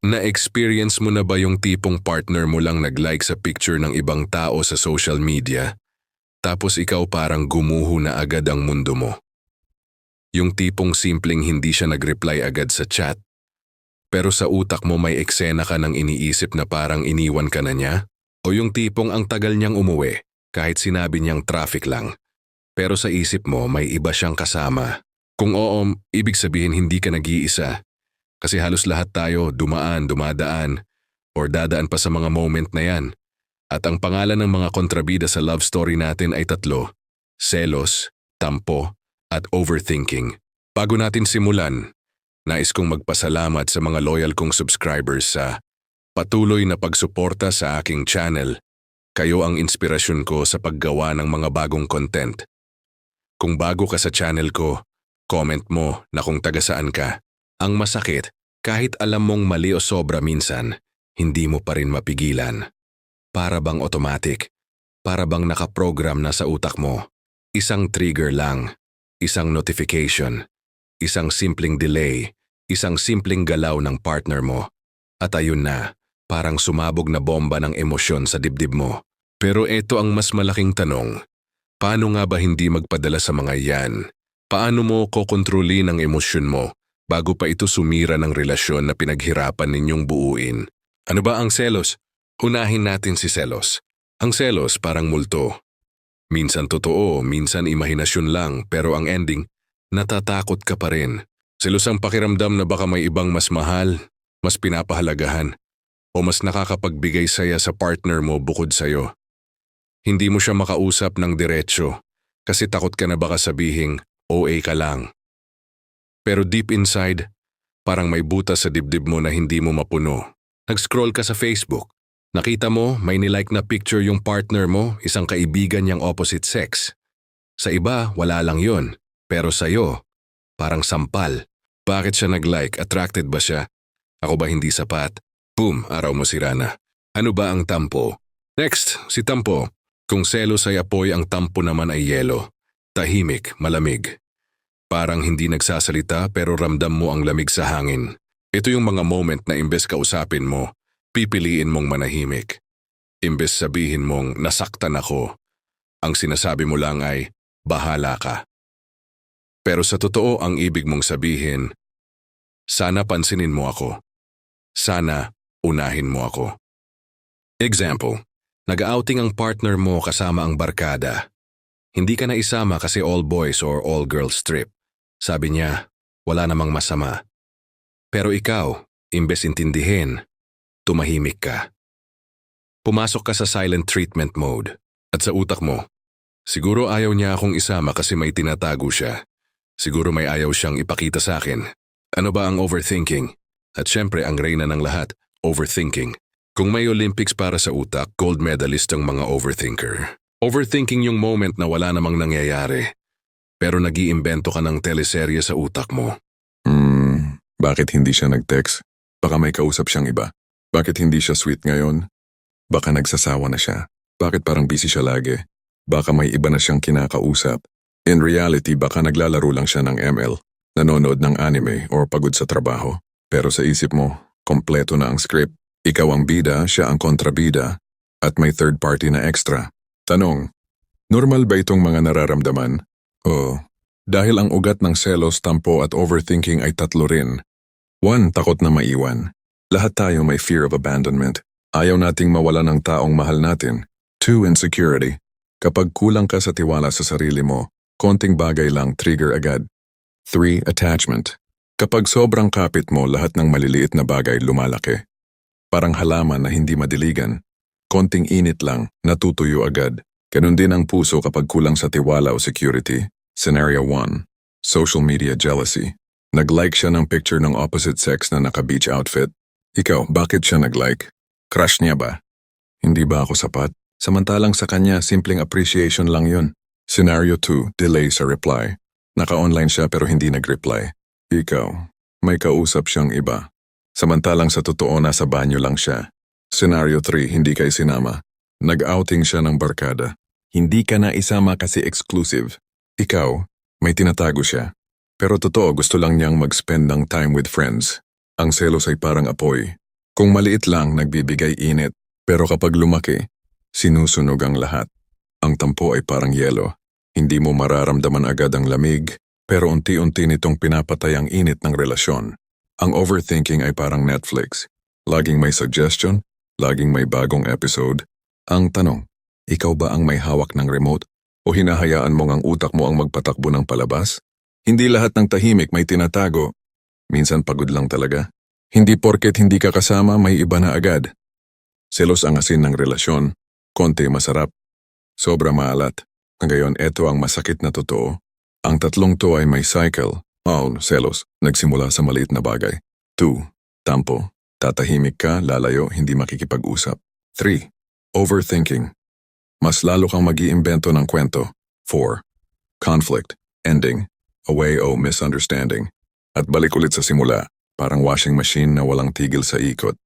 Na-experience mo na ba yung tipong partner mo lang nag-like sa picture ng ibang tao sa social media, tapos ikaw parang gumuho na agad ang mundo mo? Yung tipong simpleng hindi siya nag-reply agad sa chat, pero sa utak mo may eksena ka ng iniisip na parang iniwan ka na niya? O yung tipong ang tagal niyang umuwi, kahit sinabi niyang traffic lang, pero sa isip mo may iba siyang kasama? Kung oo, ibig sabihin hindi ka nag-iisa. Kasi halos lahat tayo dumadaan, or dadaan pa sa mga moment na yan. At ang pangalan ng mga kontrabida sa love story natin ay tatlo: selos, tampo, at overthinking. Bago natin simulan, nais kong magpasalamat sa mga loyal kong subscribers sa patuloy na pagsuporta sa aking channel. Kayo ang inspirasyon ko sa paggawa ng mga bagong content. Kung bago ka sa channel ko, comment mo na kung taga saan ka. Ang masakit, kahit alam mong mali o sobra minsan, hindi mo pa rin mapigilan. Para bang automatic, para bang nakaprogram na sa utak mo. Isang trigger lang, isang notification, isang simpleng delay, isang simpleng galaw ng partner mo. At ayun na, parang sumabog na bomba ng emosyon sa dibdib mo. Pero ito ang mas malaking tanong. Paano nga ba hindi magpadala sa mga yan? Paano mo kokontrolin ang emosyon mo bago pa ito sumira ng relasyon na pinaghirapan ninyong buuin? Ano ba ang selos? Unahin natin si selos. Ang selos parang multo. Minsan totoo, minsan imahinasyon lang, pero ang ending, natatakot ka pa rin. Selos ang pakiramdam na baka may ibang mas mahal, mas pinapahalagahan, o mas nakakapagbigay saya sa partner mo bukod sa'yo. Hindi mo siya makausap ng diretsyo kasi takot ka na baka sabihing OA ka lang. Pero deep inside, parang may butas sa dibdib mo na hindi mo mapuno. Nag-scroll ka sa Facebook. Nakita mo may nilike na picture yung partner mo, isang kaibigan niyang opposite sex. Sa iba, wala lang yun. Pero sa'yo, parang sampal. Bakit siya nag-like? Attracted ba siya? Ako ba hindi sapat? Boom, araw mo sira na. Ano ba ang tampo? Next, si tampo. Kung selos ay apoy, ang tampo naman ay yelo. Tahimik, malamig. Parang hindi nagsasalita pero ramdam mo ang lamig sa hangin. Ito yung mga moment na imbes kausapin mo, pipiliin mong manahimik. Imbes sabihin mong nasaktan ako, ang sinasabi mo lang ay bahala ka. Pero sa totoo ang ibig mong sabihin, sana pansinin mo ako. Sana unahin mo ako. Example, nag-outing ang partner mo kasama ang barkada. Hindi ka na isama kasi all boys or all girls trip. Sabi niya, wala namang masama. Pero ikaw, imbes intindihin, tumahimik ka. Pumasok ka sa silent treatment mode. At sa utak mo, siguro ayaw niya akong isama kasi may tinatago siya. Siguro may ayaw siyang ipakita sa akin. Ano ba ang overthinking? At syempre ang reyna ng lahat, overthinking. Kung may Olympics para sa utak, gold medalist ang mga overthinker. Overthinking yung moment na wala namang nangyayari. Pero nag-iimbento ka ng teleserye sa utak mo. Bakit hindi siya nag-text? Baka may kausap siyang iba. Bakit hindi siya sweet ngayon? Baka nagsasawa na siya. Bakit parang busy siya lagi? Baka may iba na siyang kinakausap. In reality, baka naglalaro lang siya ng ML, nanonood ng anime o pagod sa trabaho. Pero sa isip mo, kompleto na ang script. Ikaw ang bida, siya ang kontrabida, at may third party na extra. Tanong, normal ba itong mga nararamdaman? O, dahil ang ugat ng selos, tampo at overthinking ay tatlo rin. 1. Takot na maiwan. Lahat tayo may fear of abandonment. Ayaw nating mawala ng taong mahal natin. 2. Insecurity. Kapag kulang ka sa tiwala sa sarili mo, konting bagay lang trigger agad. 3. Attachment. Kapag sobrang kapit mo, lahat ng maliliit na bagay lumalaki. Parang halaman na hindi madiligan. Konting init lang, natutuyo agad. Ganun din ang puso kapag kulang sa tiwala o security. Scenario 1. Social media jealousy. Nag-like siya ng picture ng opposite sex na naka-beach outfit. Ikaw, bakit siya nag-like? Crush niya ba? Hindi ba ako sapat? Samantalang sa kanya, simpleng appreciation lang yun. Scenario 2. Delay sa reply. Naka-online siya pero hindi nag-reply. Ikaw, may kausap siyang iba. Samantalang sa totoo nasa banyo lang siya. Scenario 3. Hindi kayo sinama. Nag-outing siya ng barkada. Hindi ka na isama kasi exclusive. Ikaw, may tinatago siya. Pero totoo gusto lang niyang mag-spend ng time with friends. Ang selos ay parang apoy. Kung maliit lang, nagbibigay init. Pero kapag lumaki, sinusunog ang lahat. Ang tampo ay parang yelo. Hindi mo mararamdaman agad ang lamig, pero unti-unti nitong pinapatay ang init ng relasyon. Ang overthinking ay parang Netflix. Laging may suggestion, laging may bagong episode. Ang tanong, ikaw ba ang may hawak ng remote o hinahayaan mong ang utak mo ang magpatakbo ng palabas? Hindi lahat ng tahimik may tinatago. Minsan pagod lang talaga. Hindi porket hindi ka kasama may iba na agad. Selos ang asin ng relasyon, konti masarap, sobra maalat. Ngayon, eto ang masakit na totoo. Ang tatlong to ay may cycle. Selos, nagsimula sa maliit na bagay. 2. Tampo. Tatahimik ka, lalayo, hindi makikipag-usap. 3. Overthinking. Mas lalo kang mag-iimbento ng kwento. 4. Conflict. Ending. Away o misunderstanding. At balik ulit sa simula, parang washing machine na walang tigil sa ikot.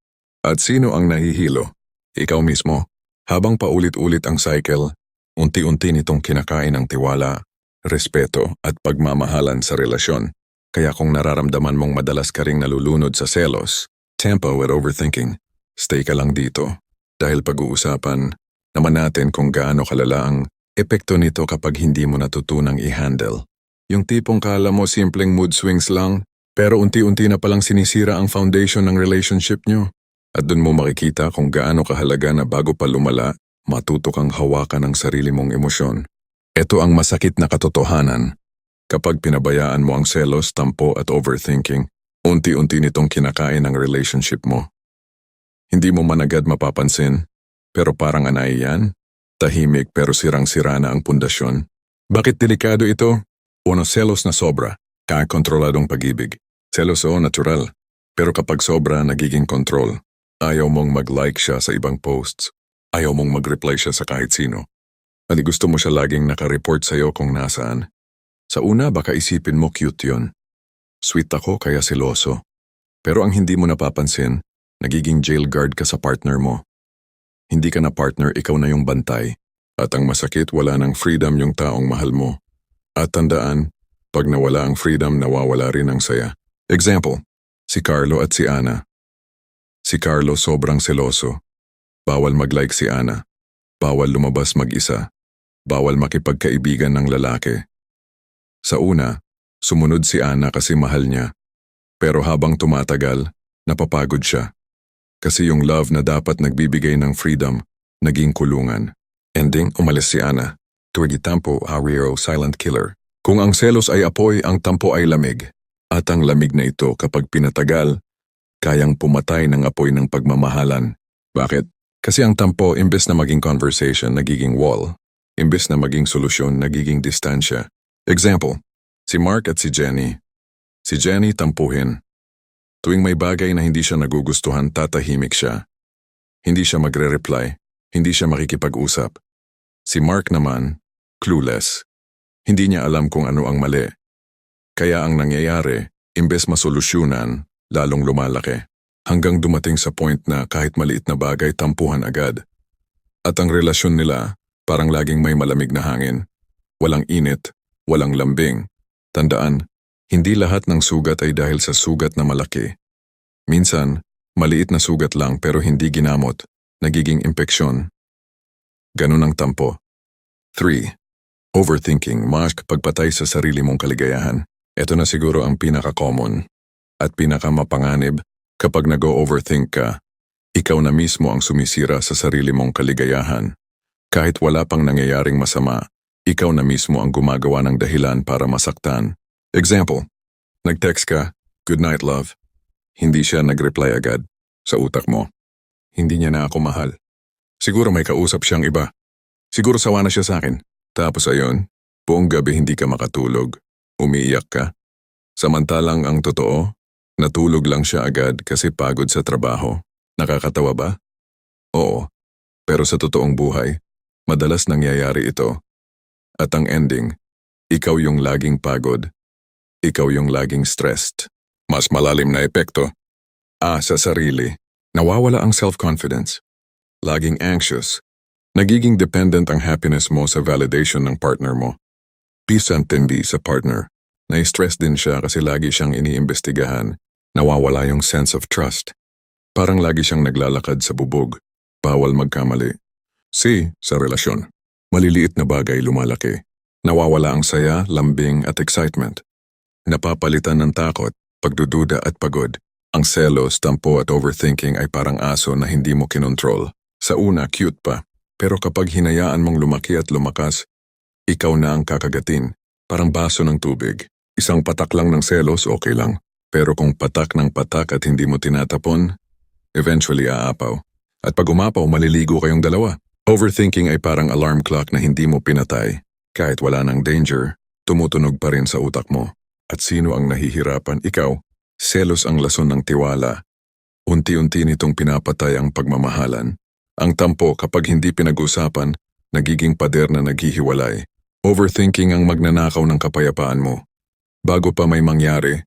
At sino ang nahihilo? Ikaw mismo. Habang paulit-ulit ang cycle, unti-unti nitong kinakain ang tiwala, respeto at pagmamahalan sa relasyon. Kaya kung nararamdaman mong madalas ka ring nalulunod sa selos, tempo at overthinking, stay ka lang dito. Dahil pag-uusapan naman natin kung gaano kalala ang epekto nito kapag hindi mo natutunang i-handle. Yung tipong kala mo simpleng mood swings lang, pero unti-unti na palang sinisira ang foundation ng relationship nyo. At dun mo makikita kung gaano kahalaga na bago pa lumala, matuto kang hawakan ang sarili mong emosyon. Ito ang masakit na katotohanan. Kapag pinabayaan mo ang selos, tampo at overthinking, unti-unti nitong kinakain ang relationship mo. Hindi mo man agad mapapansin, pero parang anay yan. Tahimik pero sirang-sira na ang pundasyon. Bakit delikado ito? Uno, selos na sobra, kakontroladong pag-ibig. Selos o natural, pero kapag sobra, nagiging control. Ayaw mong mag-like siya sa ibang posts. Ayaw mong mag-reply siya sa kahit sino. At gusto mo siya laging nakareport sa'yo kung nasaan. Sa una, baka isipin mo cute yun. Sweet ako kaya seloso. Pero ang hindi mo napapansin, nagiging jail guard ka sa partner mo. Hindi ka na partner, ikaw na yung bantay. At ang masakit, wala ng freedom yung taong mahal mo. At tandaan, pag nawala ang freedom, nawawala rin ang saya. Example, si Carlo at si Ana. Si Carlo sobrang seloso. Bawal mag-like si Ana. Bawal lumabas mag-isa. Bawal makipagkaibigan ng lalaki. Sa una, sumunod si Ana kasi mahal niya. Pero habang tumatagal, napapagod siya. Kasi yung love na dapat nagbibigay ng freedom, naging kulungan. Ending, umalis si Ana. Tuwagi tampo, Ariero, silent killer. Kung ang selos ay apoy, ang tampo ay lamig. At ang lamig na ito kapag pinatagal, kayang pumatay ng apoy ng pagmamahalan. Bakit? Kasi ang tampo, imbes na maging conversation, nagiging wall. Imbes na maging solusyon, nagiging distansya. Example, si Mark at si Jenny. Si Jenny tampuhin. Tuwing may bagay na hindi siya nagugustuhan, tatahimik siya. Hindi siya magre-reply. Hindi siya makikipag-usap. Si Mark naman, clueless. Hindi niya alam kung ano ang mali. Kaya ang nangyayari, imbes masolusyunan, lalong lumalaki. Hanggang dumating sa point na kahit maliit na bagay tampuhan agad. At ang relasyon nila, parang laging may malamig na hangin. Walang init, walang lambing. Tandaan, hindi lahat ng sugat ay dahil sa sugat na malaki. Minsan, maliit na sugat lang pero hindi ginamot, nagiging impeksyon. Ganun ang tampo. 3. Overthinking, pagpatay sa sarili mong kaligayahan. Ito na siguro ang pinaka-common. At pinakamapanganib, kapag nag-overthink ka, ikaw na mismo ang sumisira sa sarili mong kaligayahan. Kahit wala pang nangyayaring masama, ikaw na mismo ang gumagawa ng dahilan para masaktan. Example, nag-text ka, "Good night, love." Hindi siya nag-reply agad. Sa utak mo, hindi niya na ako mahal. Siguro may kausap siyang iba. Siguro sawa na siya sa akin. Tapos ayon, buong gabi hindi ka makatulog. Umiiyak ka. Samantalang ang totoo, natulog lang siya agad kasi pagod sa trabaho. Nakakatawa ba? Oo. Pero sa totoong buhay, madalas nangyayari ito. At ang ending, ikaw yung laging pagod. Ikaw yung laging stressed. Mas malalim na epekto. Sa sarili. Nawawala ang self-confidence. Laging anxious. Nagiging dependent ang happiness mo sa validation ng partner mo. Peace and tindi sa partner. Na-stress din siya kasi lagi siyang iniimbestigahan. Nawawala yung sense of trust. Parang lagi siyang naglalakad sa bubog. Bawal magkamali. C. Sa relasyon. Maliliit na bagay lumalaki. Nawawala ang saya, lambing at excitement. Napapalitan ng takot, pagdududa at pagod. Ang selos, tampo at overthinking ay parang aso na hindi mo kinontrol. Sa una, cute pa. Pero kapag hinayaan mong lumaki at lumakas, ikaw na ang kakagatin. Parang baso ng tubig. Isang patak lang ng selos, okay lang. Pero kung patak ng patak at hindi mo tinatapon, eventually aapaw. At pag umapaw, maliligo kayong dalawa. Overthinking ay parang alarm clock na hindi mo pinatay. Kahit wala ng danger, tumutunog pa rin sa utak mo. At sino ang nahihirapan? Ikaw. Selos ang lason ng tiwala. Unti-unti nitong pinapatay ang pagmamahalan. Ang tampo kapag hindi pinag-usapan, nagiging pader na naghihiwalay. Overthinking ang magnanakaw ng kapayapaan mo. Bago pa may mangyari,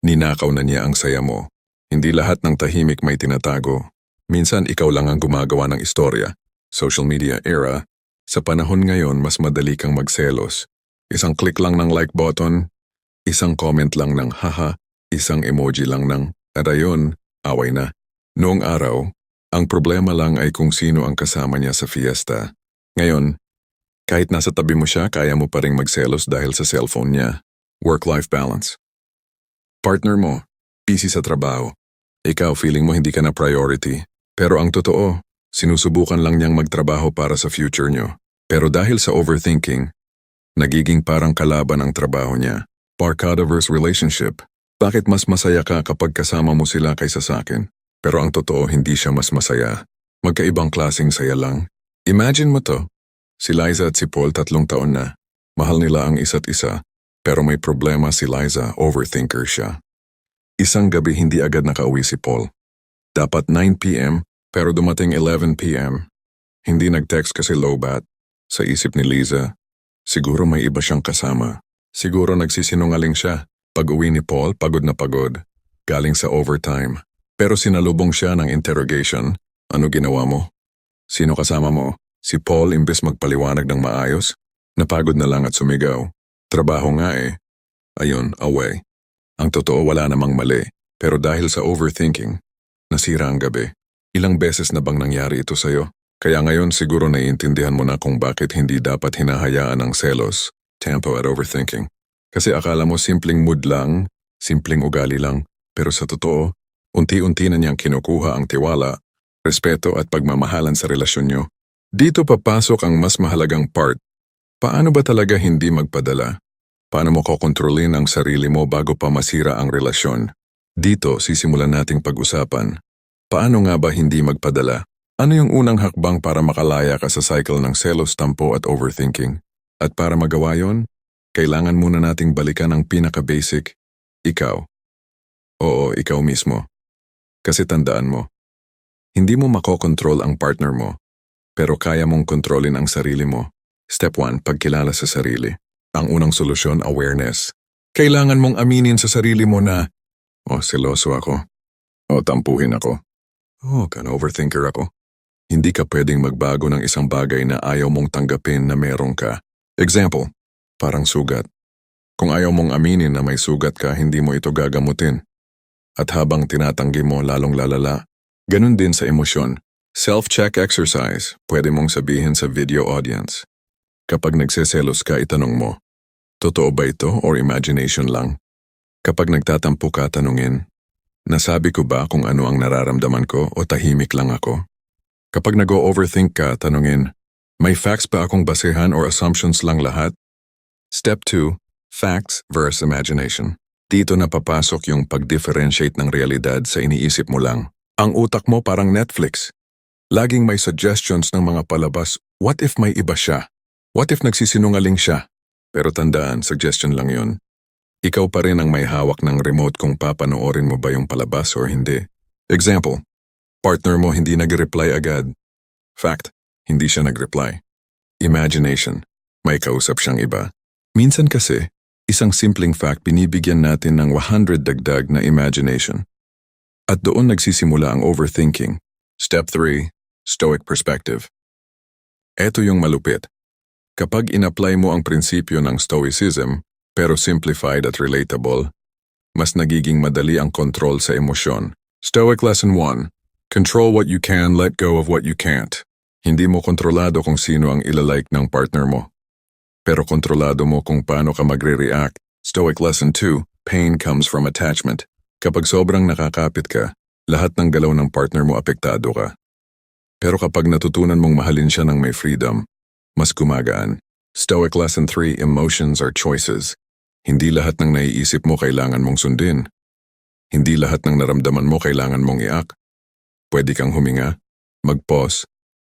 ninakaw na niya ang saya mo. Hindi lahat ng tahimik may tinatago. Minsan ikaw lang ang gumagawa ng istorya. Social media era, sa panahon ngayon mas madali kang magselos. Isang click lang ng like button, isang comment lang ng haha, isang emoji lang ng at ayun, away na. Noong araw, ang problema lang ay kung sino ang kasama niya sa fiesta. Ngayon, kahit nasa tabi mo siya, kaya mo pa ring magselos dahil sa cellphone niya. Work-life balance. Partner mo, busy sa trabaho. Ikaw feeling mo hindi ka na priority. Pero ang totoo, sinusubukan lang niyang magtrabaho para sa future niyo. Pero dahil sa overthinking, nagiging parang kalaban ang trabaho niya. Barkada versus relationship. Bakit mas masaya ka kapag kasama mo sila kaysa sa akin? Pero ang totoo, hindi siya mas masaya. Magkaibang klaseng saya lang. Imagine mo to. Si Liza at si Paul 3 taon na. Mahal nila ang isa't isa. Pero may problema si Liza, overthinker siya. Isang gabi hindi agad nakauwi si Paul. Dapat 9 p.m. pero dumating 11 p.m. Hindi nag-text kasi lowbat. Sa isip ni Liza, siguro may iba siyang kasama. Siguro nagsisinungaling siya. Pag-uwi ni Paul, pagod na pagod. Galing sa overtime. Pero sinalubong siya ng interrogation. Ano ginawa mo? Sino kasama mo? Si Paul imbes magpaliwanag ng maayos? Napagod na lang at sumigaw. Trabaho nga eh. Ayun, away. Ang totoo wala namang mali. Pero dahil sa overthinking, nasira ang gabi. Ilang beses na bang nangyari ito sa'yo? Kaya ngayon siguro naiintindihan mo na kung bakit hindi dapat hinahayaan ang selos, tempo at overthinking. Kasi akala mo simpleng mood lang, simpleng ugali lang, pero sa totoo, unti-unti na niyang kinukuha ang tiwala, respeto at pagmamahalan sa relasyon niyo. Dito papasok ang mas mahalagang part. Paano ba talaga hindi magpadala? Paano mo kokontrolin ang sarili mo bago pa masira ang relasyon? Dito sisimulan nating pag-usapan. Paano nga ba hindi magpadala? Ano yung unang hakbang para makalaya ka sa cycle ng selos, tampo at overthinking? At para magawa yon, kailangan muna nating balikan ang pinaka-basic, ikaw. Oo, ikaw mismo. Kasi tandaan mo, hindi mo makokontrol ang partner mo, pero kaya mong kontrolin ang sarili mo. Step 1, pagkilala sa sarili. Ang unang solusyon, awareness. Kailangan mong aminin sa sarili mo na, seloso ako. Tampuhin ako. Overthinker ako. Hindi ka pwedeng magbago ng isang bagay na ayaw mong tanggapin na meron ka. Example, parang sugat. Kung ayaw mong aminin na may sugat ka, hindi mo ito gagamutin. At habang tinatanggi mo, lalong lalala. Ganun din sa emosyon. Self-check exercise, pwede mong sabihin sa video audience. Kapag nagseselos ka, itanong mo, totoo ba ito or imagination lang? Kapag nagtatampo ka, tanungin, nasabi ko ba kung ano ang nararamdaman ko o tahimik lang ako? Kapag nag-o-overthink ka, tanungin, may facts ba akong basehan or assumptions lang lahat? Step 2, facts versus imagination. Dito na papasok yung pag-differentiate ng realidad sa iniisip mo lang. Ang utak mo parang Netflix. Laging may suggestions ng mga palabas, what if may iba siya? What if nagsisinungaling siya? Pero tandaan, suggestion lang yun. Ikaw pa rin ang may hawak ng remote kung papanoorin mo ba yung palabas or hindi. Example, partner mo hindi nag-reply agad. Fact, hindi siya nag-reply. Imagination, may kausap siyang iba. Minsan kasi, isang simpleng fact binibigyan natin ng 100 dagdag na imagination. At doon nagsisimula ang overthinking. Step 3, Stoic perspective. Ito yung malupit. Kapag in-apply mo ang prinsipyo ng Stoicism, pero simplified at relatable, mas nagiging madali ang control sa emosyon. Stoic Lesson 1, Control what you can, let go of what you can't. Hindi mo kontrolado kung sino ang ilalike ng partner mo. Pero kontrolado mo kung paano ka magre-react. Stoic Lesson 2, Pain comes from attachment. Kapag sobrang nakakapit ka, lahat ng galaw ng partner mo apektado ka. Pero kapag natutunan mong mahalin siya ng may freedom, mas gumagaan. Stoic Lesson 3, Emotions are choices. Hindi lahat ng naiisip mo kailangan mong sundin. Hindi lahat ng naramdaman mo kailangan mong iak. Pwede kang huminga, mag-pause,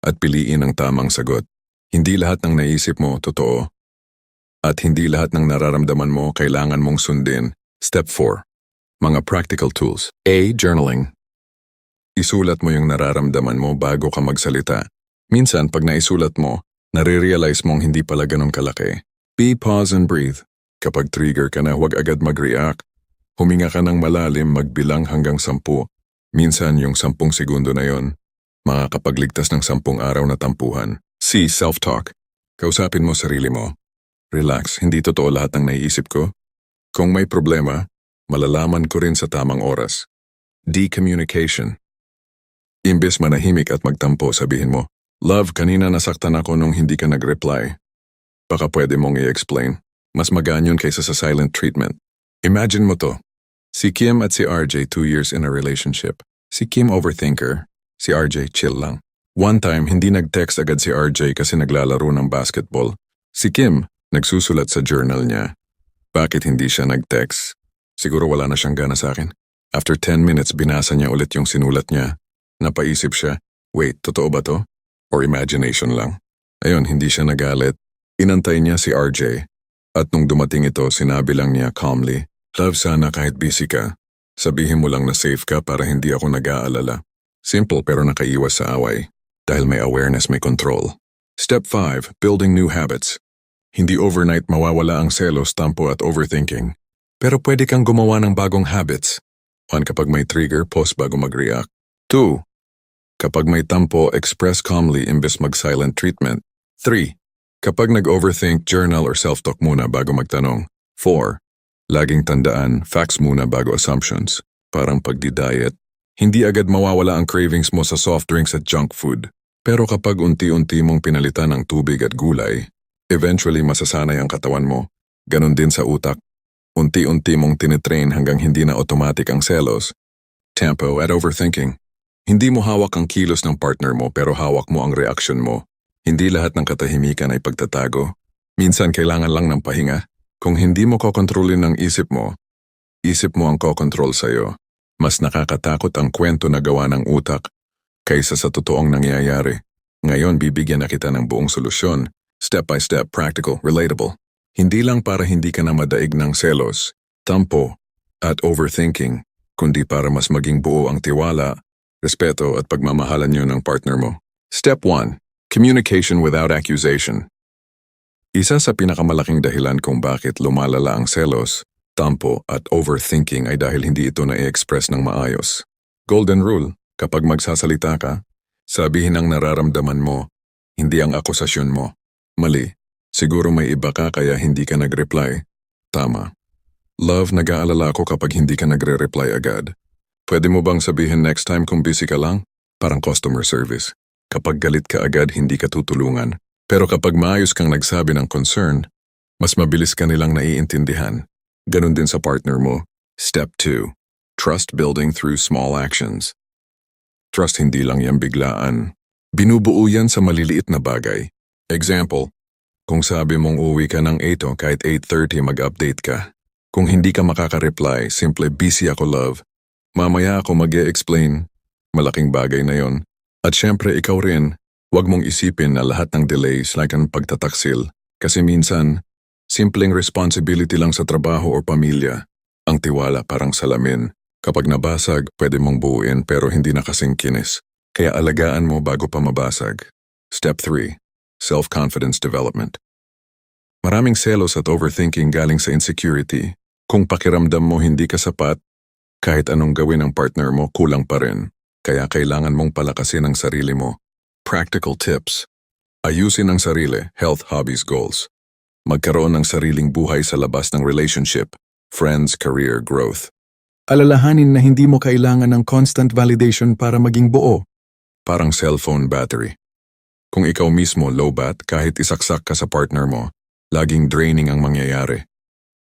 at piliin ang tamang sagot. Hindi lahat ng naisip mo totoo. At hindi lahat ng nararamdaman mo kailangan mong sundin. Step 4. Mga practical tools. A. Journaling. Isulat mo yung nararamdaman mo bago ka magsalita. Minsan, pag naisulat mo, nare-realize mong hindi pala ganun kalaki. B. Pause and breathe. Kapag trigger ka na, huwag agad mag-react. Huminga ka ng malalim, magbilang hanggang 10. Minsan, yung 10 segundo na yon, makakapagligtas ng 10 araw na tampuhan. C. Self-talk. Kausapin mo sarili mo. Relax, hindi totoo lahat ng naiisip ko. Kung may problema, malalaman ko rin sa tamang oras. D. Communication. Imbes manahimik at magtampo, sabihin mo, Love, kanina nasaktan ako nung hindi ka nag-reply. Baka pwede mong i-explain. Mas magaan yun kaysa sa silent treatment. Imagine mo to. Si Kim at si RJ 2 years in a relationship. Si Kim overthinker, si RJ chill lang. One time, hindi nag-text agad si RJ kasi naglalaro ng basketball. Si Kim, nagsusulat sa journal niya. Bakit hindi siya nag-text? Siguro wala na siyang gana sa akin. After 10 minutes, binasa niya ulit yung sinulat niya. Napaisip siya, wait, totoo ba to? Or imagination lang? Ayun, hindi siya nagalit. Inantay niya si RJ. At nung dumating ito, sinabi lang niya calmly, Love, sana kahit busy ka, sabihin mo lang na safe ka para hindi ako nag-aalala. Simple pero nakaiwas sa away. Dahil may awareness, may control. Step 5. Building new habits. Hindi overnight mawawala ang selos, tampo at overthinking. Pero pwede kang gumawa ng bagong habits. 1. Kapag may trigger, pause bago mag-react. 2. Kapag may tampo, express calmly imbes mag-silent treatment. 3. Kapag nag-overthink, journal or self-talk muna bago magtanong. 4. Laging tandaan, facts muna bago assumptions. Parang pagdi-diet. Hindi agad mawawala ang cravings mo sa soft drinks at junk food. Pero kapag unti-unti mong pinalitan ng tubig at gulay, eventually masasanay ang katawan mo. Ganon din sa utak. Unti-unti mong tinitrain hanggang hindi na automatic ang selos. Tempo at overthinking. Hindi mo hawak ang kilos ng partner mo pero hawak mo ang reaksyon mo. Hindi lahat ng katahimikan ay pagtatago. Minsan kailangan lang ng pahinga. Kung hindi mo kokontrolin ang isip mo ang kokontrol sa'yo. Mas nakakatakot ang kwento na gawa ng utak kaysa sa totoong nangyayari. Ngayon bibigyan na kita ng buong solusyon. Step by step, practical, relatable. Hindi lang para hindi ka na madaig ng selos, tampo, at overthinking, kundi para mas maging buo ang tiwala, respeto at pagmamahalan niyo ng partner mo. Step 1. Communication without accusation. Isa sa pinakamalaking dahilan kung bakit lumalala ang selos, tampo at overthinking ay dahil hindi ito na-i-express ng maayos. Golden rule, kapag magsasalita ka, sabihin ang nararamdaman mo, hindi ang akusasyon mo. Mali, siguro may iba ka kaya hindi ka nag-reply. Tama. Love, nag-aalala ako kapag hindi ka nagre-reply agad. Pwede mo bang sabihin next time kung busy ka lang? Parang customer service. Kapag galit ka agad, hindi ka tutulungan. Pero kapag maayos kang nagsabi ng concern, mas mabilis ka nilang naiintindihan. Ganon din sa partner mo. Step 2. Trust building through small actions. Trust hindi lang yan biglaan. Binubuo yan sa maliliit na bagay. Example, kung sabi mong uwi ka ng 8 kahit 8:30 mag-update ka. Kung hindi ka makaka-reply, simple busy ako love. Mamaya ako mag-e-explain. Malaking bagay na yon. At syempre ikaw rin, huwag mong isipin na lahat ng delays like ang pagtataksil. Kasi minsan, simpleng responsibility lang sa trabaho o pamilya. Ang tiwala parang salamin. Kapag nabasag, pwede mong buuin pero hindi nakasingkinis. Kaya alagaan mo bago pa mabasag. Step 3. Self-confidence development. Maraming selos at overthinking galing sa insecurity. Kung pakiramdam mo hindi ka sapat, kahit anong gawin ng partner mo, kulang pa rin. Kaya kailangan mong palakasin ang sarili mo. Practical tips. Ayusin ang sarili, health, hobbies, goals. Magkaroon ng sariling buhay sa labas ng relationship, friends, career, growth. Alalahanin na hindi mo kailangan ng constant validation para maging buo. Parang cellphone battery. Kung ikaw mismo low-bat kahit isaksak ka sa partner mo, laging draining ang mangyayari.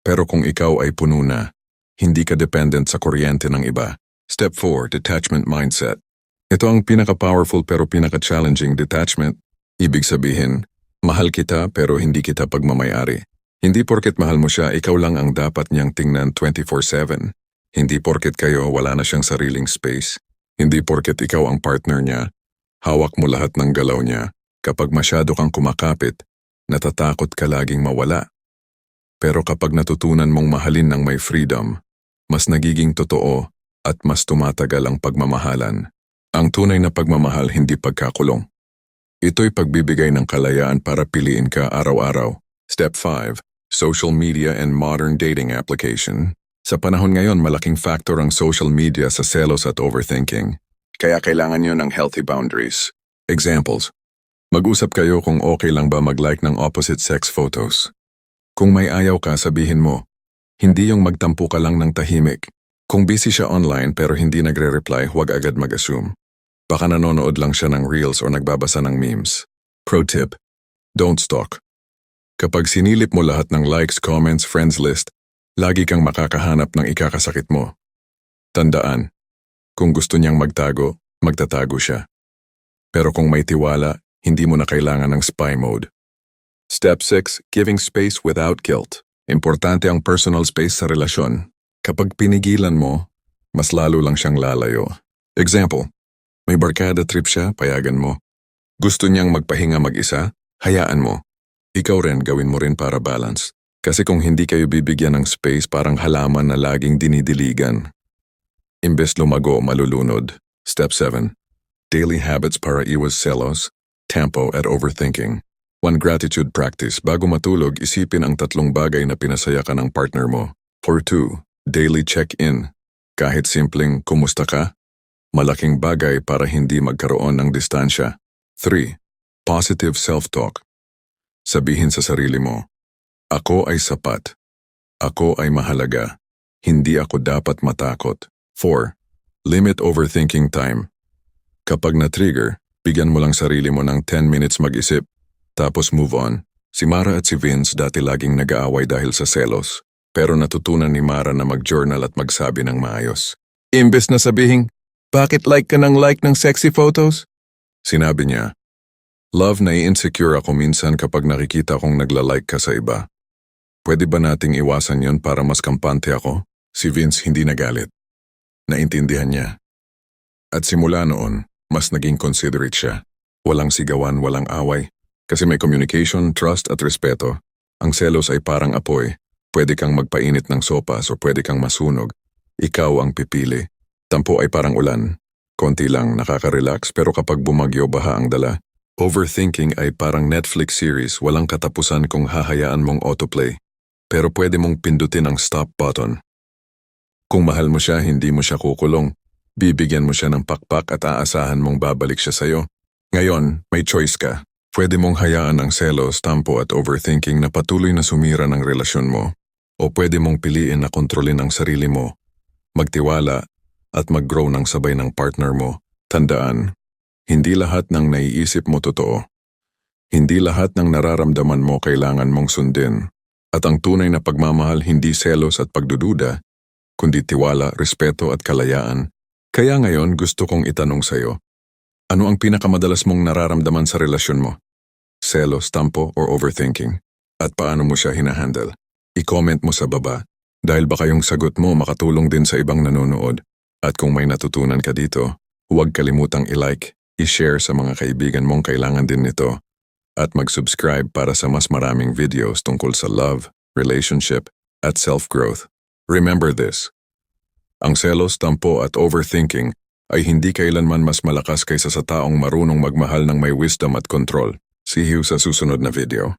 Pero kung ikaw ay puno na, hindi ka dependent sa kuryente ng iba. Step 4, detachment mindset. Ito ang pinaka-powerful pero pinaka-challenging detachment. Ibig sabihin, mahal kita pero hindi kita pagmamayari. Hindi porket mahal mo siya, ikaw lang ang dapat niyang tingnan 24/7. Hindi porket kayo wala na siyang sariling space. Hindi porket ikaw ang partner niya, hawak mo lahat ng galaw niya. Kapag masyado kang kumakapit, natatakot ka laging mawala. Pero kapag natutunan mong mahalin ng may freedom, mas nagiging totoo at mas tumatagal ang pagmamahalan. Ang tunay na pagmamahal hindi pagkakulong. Ito'y pagbibigay ng kalayaan para piliin ka araw-araw. Step 5. Social media and modern dating application. Sa panahon ngayon, malaking factor ang social media sa selos at overthinking. Kaya kailangan nyo ng healthy boundaries. Examples. Mag-usap kayo kung okay lang ba mag-like ng opposite sex photos. Kung may ayaw ka, sabihin mo. Hindi yung magtampo ka lang ng tahimik. Kung busy siya online pero hindi nagre-reply, huwag agad mag-assume. Baka nanonood lang siya ng reels o nagbabasa ng memes. Pro tip, don't stalk. Kapag sinilip mo lahat ng likes, comments, friends list, lagi kang makakahanap ng ikakasakit mo. Tandaan, kung gusto niyang magtago, magtatago siya. Pero kung may tiwala, hindi mo na kailangan ng spy mode. Step 6. Giving space without guilt. Importante ang personal space sa relasyon. Kapag pinigilan mo, mas lalo lang siyang lalayo. Example, may barkada trip siya, payagan mo. Gusto niyang magpahinga mag-isa, hayaan mo. Ikaw rin, gawin mo rin para balance. Kasi kung hindi kayo bibigyan ng space, parang halaman na laging dinidiligan. Imbes lumago, malulunod. Step 7. Daily habits para iwas selos, tempo at overthinking. 1. Gratitude practice. Bago matulog, isipin ang 3 bagay na pinasaya ka ng partner mo. 2. Daily check-in. Kahit simpleng kumusta ka, malaking bagay para hindi magkaroon ng distansya. 3. Positive self-talk. Sabihin sa sarili mo, ako ay sapat. Ako ay mahalaga. Hindi ako dapat matakot. 4. Limit overthinking time. Kapag na-trigger, bigyan mo lang sarili mo ng 10 minutes mag-isip, tapos move on. Si Mara at si Vince dati laging nag-aaway dahil sa selos. Pero natutunan ni Mara na mag-journal at magsabi ng maayos. Imbes na sabihing, bakit like ka ng sexy photos? Sinabi niya, love, nai-insecure ako minsan kapag nakikita kong nagla-like ka sa iba. Pwede ba nating iwasan yon para mas kampante ako? Si Vince hindi nagalit. Naintindihan niya. At simula noon, mas naging considerate siya. Walang sigawan, walang away. Kasi may communication, trust at respeto. Ang selos ay parang apoy. Pwede kang magpainit ng sopas o pwede kang masunog. Ikaw ang pipili. Tampo ay parang ulan. Konti lang nakaka-relax pero kapag bumagyo baha ang dala. Overthinking ay parang Netflix series, walang katapusan kung hahayaan mong autoplay. Pero pwede mong pindutin ang stop button. Kung mahal mo siya, hindi mo siya kukulong. Bibigyan mo siya ng pakpak at aasahan mong babalik siya sa'yo. Ngayon, may choice ka. Pwede mong hayaan ang selos, tampo at overthinking na patuloy na sumira ng relasyon mo. O pwede mong piliin na kontrolin ang sarili mo, magtiwala at mag-grow ng sabay ng partner mo. Tandaan, hindi lahat ng naiisip mo totoo. Hindi lahat ng nararamdaman mo kailangan mong sundin. At ang tunay na pagmamahal hindi selos at pagdududa, kundi tiwala, respeto at kalayaan. Kaya ngayon gusto kong itanong sa'yo, ano ang pinakamadalas mong nararamdaman sa relasyon mo? Selos, tampo, or overthinking? At paano mo siya hinahandle? I-comment mo sa baba dahil baka yung sagot mo makatulong din sa ibang nanonood. At kung may natutunan ka dito, huwag kalimutang i-like, i-share sa mga kaibigan mong kailangan din nito, at mag-subscribe para sa mas maraming videos tungkol sa love, relationship, at self-growth. Remember this. Ang selos, tampo at overthinking ay hindi kailanman mas malakas kaysa sa taong marunong magmahal ng may wisdom at control. See you sa susunod na video.